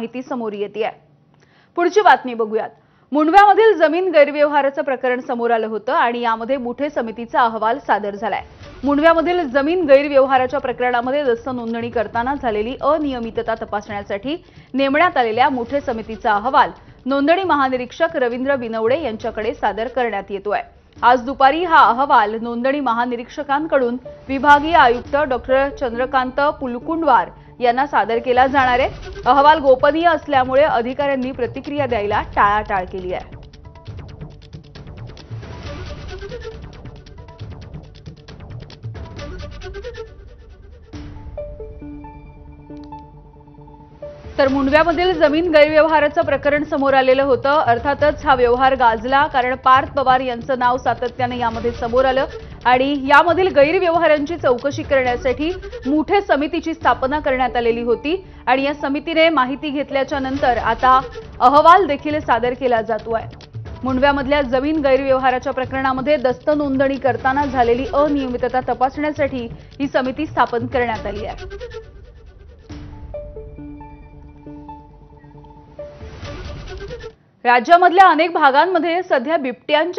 माहिती समोर येते। पुढची बातमी बघूयात। मुंडव्यामधील जमीन गैरव्यवहाराचं प्रकरण समोर आलं होतं आणि यामध्ये मुठे समितीचा अहवाल सादर झालाय। मुंडव्यामधील जमीन गैरव्यवहाराच्या प्रकरणामध्ये दस्त नोंदणी करताना झालेली अनियमितता तपासण्यासाठी नेमण्यात आलेल्या मुठे समितीचा अहवाल नोंदणी महानिरीक्षक रवींद्र बिनवडे यांच्याकडे सादर करण्यात येतोय। आज दुपारी हा अहवाल नोंदणी महानिरीक्षकांकडून विभागीय आयुक्त डॉक्टर चंद्रकांत पुलकुंडवार यांना सादर केला जाणार आहे। अहवाल गोपनीय असल्यामुळे अधिकाऱ्यांनी प्रतिक्रिया द्यायला टाळाटाळ केली आहे। तर मुंडव्यामधील जमीन गैरव्यवहाराचं प्रकरण समोर आलेलं होतं। अर्थातच हा व्यवहार गाजला, कारण पार्थ पवार यांचं नाव सातत्याने यामध्ये समोर आलं आणि यामधील गैरव्यवहारांची चौकशी करण्यासाठी मुठे समितीची स्थापना करण्यात आलेली होती आणि या समितीने माहिती घेतल्याच्या नंतर आता अहवाल देखील सादर केला जातोय। मुंडव्यामधल्या जमीन गैरव्यवहाराच्या प्रकरणामध्ये दस्त नोंदणी करताना झालेली अनियमितता तपासण्यासाठी ही समिती स्थापन करण्यात आली आहे। राज्यामधल्या अनेक भागांमध्ये सध्या बिबट्यांच्या